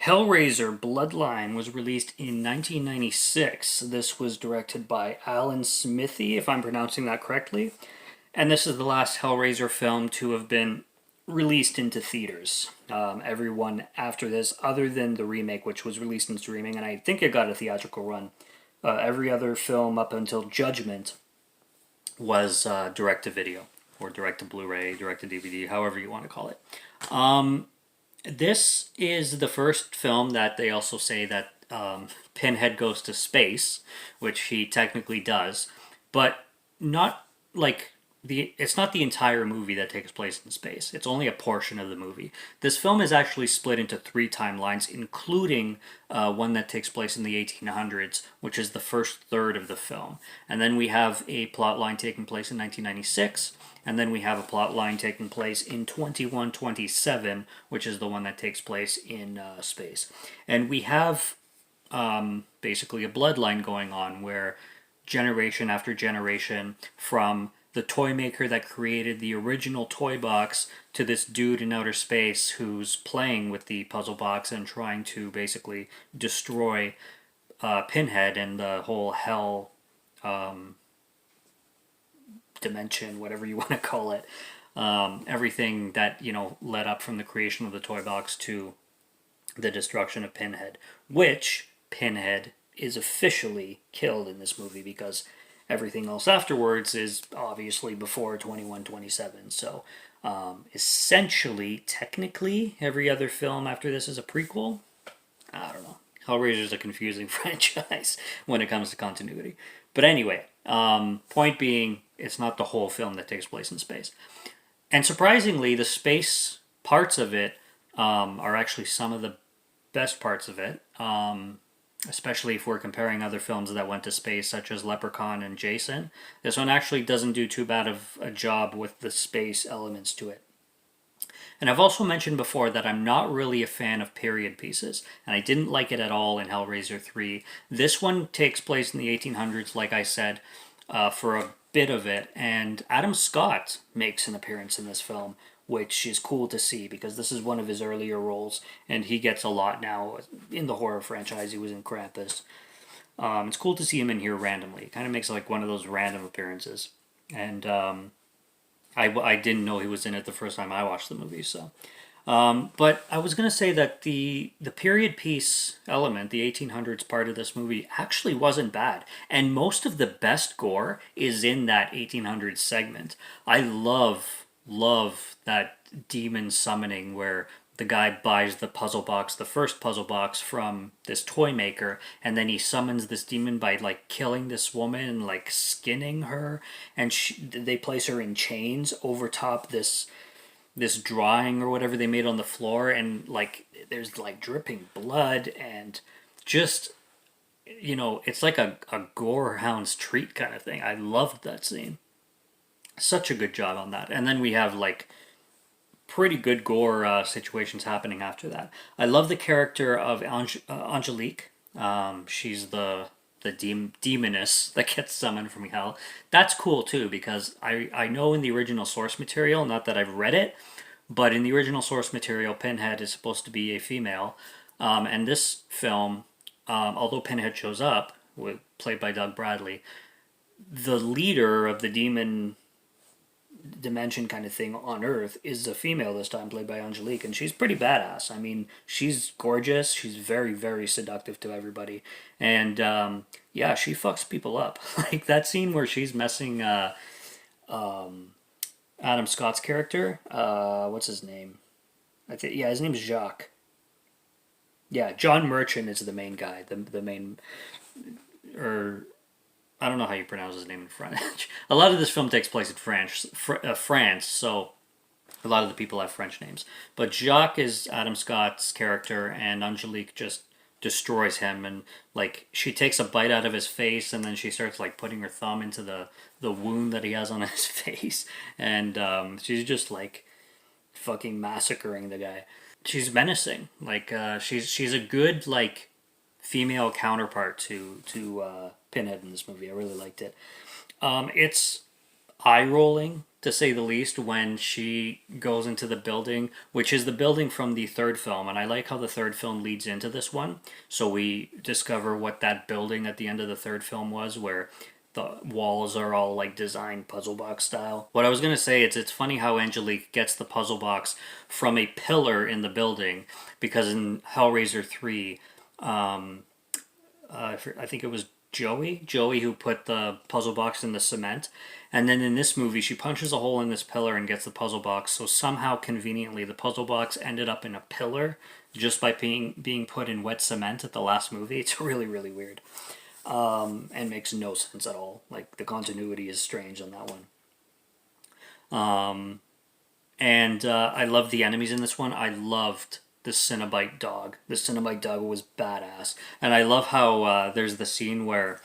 Hellraiser Bloodline was released in 1996. This was directed by Alan Smithee, if I'm pronouncing that correctly. And this is the last Hellraiser film to have been released into theaters. Everyone after this, other than the remake, which was released in streaming, and I think it got a theatrical run, every other film up until Judgment was direct to video, or direct to Blu ray, direct to DVD, however you want to call it. This is the first film that they also say that Pinhead goes to space, which he technically does, but not like it's not the entire movie that takes place in space. It's only a portion of the movie. This film is actually split into three timelines, including one that takes place in the 1800s, which is the first third of the film. And then we have a plot line taking place in 1996, and then we have a plot line taking place in 2127, which is the one that takes place in space. And we have basically a bloodline going on where generation after generation, from the toy maker that created the original toy box to this dude in outer space who's playing with the puzzle box and trying to basically destroy Pinhead and the whole hell dimension, whatever you want to call it. Everything that, led up from the creation of the toy box to the destruction of Pinhead, which Pinhead is officially killed in this movie because everything else afterwards is obviously before 2127. So essentially, technically, every other film after this is a prequel. I don't know. Hellraiser is a confusing franchise when it comes to continuity. But anyway, point being, it's not the whole film that takes place in space. And surprisingly, the space parts of it are actually some of the best parts of it. Especially if we're comparing other films that went to space, such as Leprechaun and Jason. This one actually doesn't do too bad of a job with the space elements to it. And I've also mentioned before that I'm not really a fan of period pieces, and I didn't like it at all in Hellraiser 3. This one takes place in the 1800s, like I said, for a bit of it, and Adam Scott makes an appearance in this film, which is cool to see because this is one of his earlier roles, and he gets a lot now in the horror franchise. He was in Krampus. It's cool to see him in here randomly. It kind of makes like one of those random appearances. And I didn't know he was in it the first time I watched the movie. So, but I was gonna say that the period piece element, the 1800s part of this movie, actually wasn't bad, and most of the best gore is in that 1800s segment. I love that demon summoning where the guy buys the puzzle box, the first puzzle box from this toy maker, and then he summons this demon by like killing this woman and like skinning her, and they place her in chains over top this drawing or whatever they made on the floor, and like there's like dripping blood, and just it's like a gore hound's treat kind of thing. I loved that scene. Such a good job on that. And then we have like pretty good gore situations happening after that. I love the character of Angelique. She's the demoness that gets summoned from hell. That's cool too because I know in the original source material, not that I've read it, but in the original source material, Pinhead is supposed to be a female. And this film, although Pinhead shows up, played by Doug Bradley, the leader of the demon dimension kind of thing on Earth is a female this time, played by Angelique, and she's pretty badass. I mean, she's gorgeous. She's very, very seductive to everybody, and yeah, she fucks people up. Like that scene where she's messing Adam Scott's character. What's his name? Yeah, his name's Jacques. Yeah, John Merchant is the main guy. The main or I don't know how you pronounce his name in French. A lot of this film takes place in France, so a lot of the people have French names. But Jacques is Adam Scott's character, and Angelique just destroys him. And like she takes a bite out of his face, and then she starts like putting her thumb into the wound that he has on his face, and she's just like fucking massacring the guy. She's menacing. Like she's a good like female counterpart to Pinhead in this movie. I really liked it. It's eye rolling to say the least, when she goes into the building, which is the building from the third film. And I like how the third film leads into this one. So we discover what that building at the end of the third film was, where the walls are all like designed puzzle box style. What I was gonna say is it's funny how Angelique gets the puzzle box from a pillar in the building, because in Hellraiser 3, I think it was Joey who put the puzzle box in the cement. And then in this movie, she punches a hole in this pillar and gets the puzzle box. So somehow, conveniently, the puzzle box ended up in a pillar just by being put in wet cement at the last movie. It's really, really weird. And makes no sense at all. Like, the continuity is strange on that one. And I love the enemies in this one. I loved the Cenobite dog. The Cenobite dog was badass. And I love how there's the scene where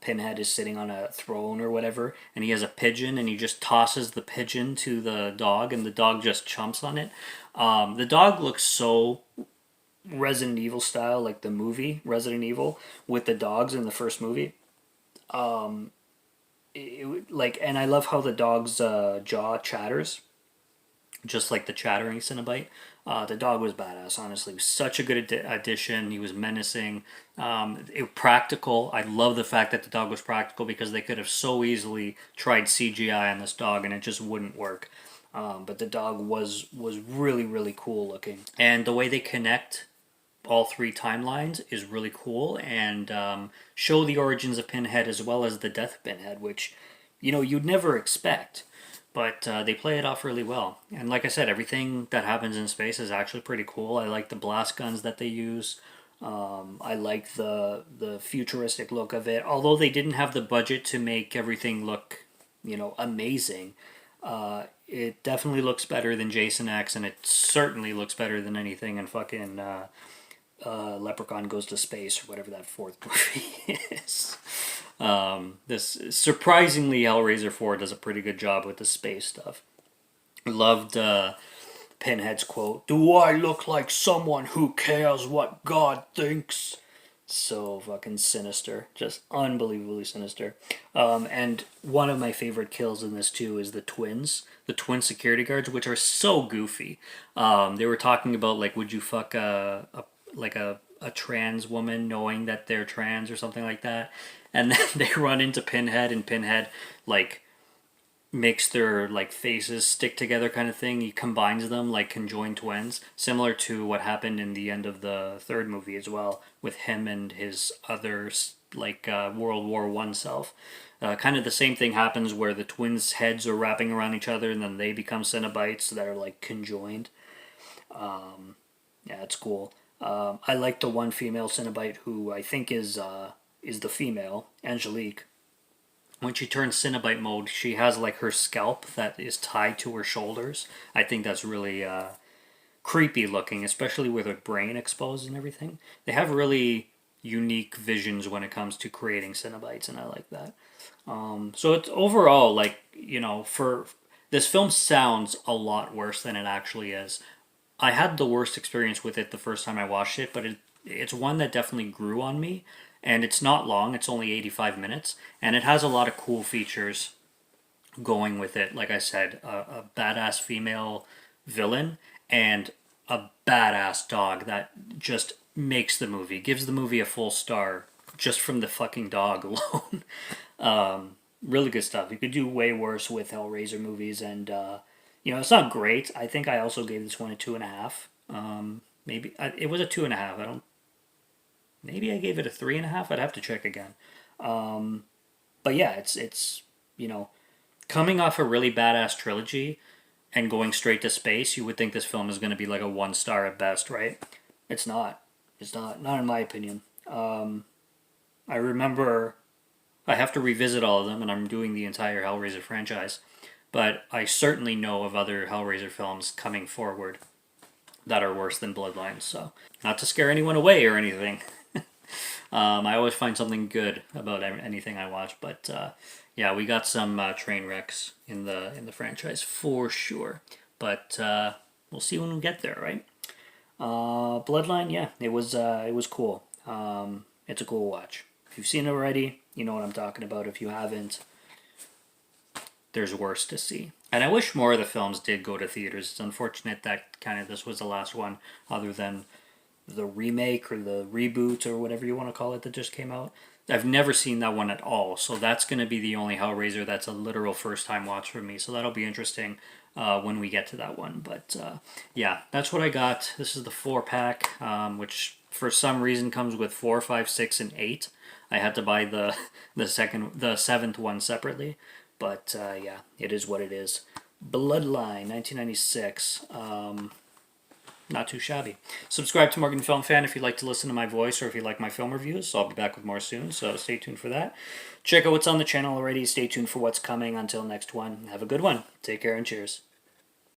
Pinhead is sitting on a throne or whatever, and he has a pigeon, and he just tosses the pigeon to the dog, and the dog just chomps on it. The dog looks so Resident Evil style, like the movie Resident Evil with the dogs in the first movie. And I love how the dog's jaw chatters, just like the chattering Cenobite. The dog was badass, honestly. He was such a good addition. He was menacing. Practical. I love the fact that the dog was practical, because they could have so easily tried CGI on this dog and it just wouldn't work. But the dog was really, really cool looking. And the way they connect all three timelines is really cool, and show the origins of Pinhead as well as the death of Pinhead, which, you'd never expect. But they play it off really well. And like I said, everything that happens in space is actually pretty cool. I like the blast guns that they use. I like the futuristic look of it. Although they didn't have the budget to make everything look, amazing. It definitely looks better than Jason X, and it certainly looks better than anything in fucking Leprechaun Goes to Space, or whatever that fourth movie is. This surprisingly, Hellraiser 4 does a pretty good job with the space stuff. Loved Pinhead's quote, "Do I look like someone who cares what God thinks?" So fucking sinister, just unbelievably sinister. And one of my favorite kills in this too is the twin security guards, which are so goofy. They were talking about, like, would you fuck a trans woman knowing that they're trans or something like that, and then they run into Pinhead, and Pinhead like makes their like faces stick together kind of thing. He combines them like conjoined twins, similar to what happened in the end of the third movie as well, with him and his other World War One self. Kind of the same thing happens where the twins' heads are wrapping around each other, and then they become Cenobites that are like conjoined. Yeah, it's cool. I like the one female Cenobite who I think is the female, Angelique. When she turns Cenobite mode, she has like her scalp that is tied to her shoulders. I think that's really creepy looking, especially with her brain exposed and everything. They have really unique visions when it comes to creating Cenobites, and I like that. So it's overall, like, for this film sounds a lot worse than it actually is. I had the worst experience with it the first time I watched it, but it's one that definitely grew on me. And it's not long, it's only 85 minutes, and it has a lot of cool features going with it. Like I said, a badass female villain and a badass dog that just makes the movie, gives the movie a full star just from the fucking dog alone. Really good stuff. You could do way worse with Hellraiser movies, and it's not great. I think I also gave this one a 2.5. Maybe it was a 2.5. I don't. Maybe I gave it a 3.5. I'd have to check again. But yeah, it's coming off a really badass trilogy and going straight to space. You would think this film is going to be like a 1 star at best, right? It's not. It's not. Not in my opinion. I remember I have to revisit all of them, and I'm doing the entire Hellraiser franchise. But I certainly know of other Hellraiser films coming forward that are worse than Bloodline. So, not to scare anyone away or anything. I always find something good about anything I watch, but yeah, we got some train wrecks in the franchise for sure. But we'll see when we get there, right? Bloodline, yeah, it was cool. It's a cool watch. If you've seen it already, you know what I'm talking about. If you haven't, there's worse to see. And I wish more of the films did go to theaters. It's unfortunate that kind of this was the last one, other than the remake or the reboot or whatever you want to call it that just came out. I've never seen that one at all, so that's going to be the only Hellraiser that's a literal first time watch for me. So that'll be interesting when we get to that one. But yeah, that's what I got. This is the 4-pack, which for some reason comes with 4, 5, 6, and 8. I had to buy the seventh one separately, but yeah, it is what it is. Bloodline, 1996. Not too shabby. Subscribe to Morgan Film Fan if you'd like to listen to my voice or if you like my film reviews. So I'll be back with more soon, so stay tuned for that. Check out what's on the channel already. Stay tuned for what's coming. Until next one, have a good one. Take care and cheers.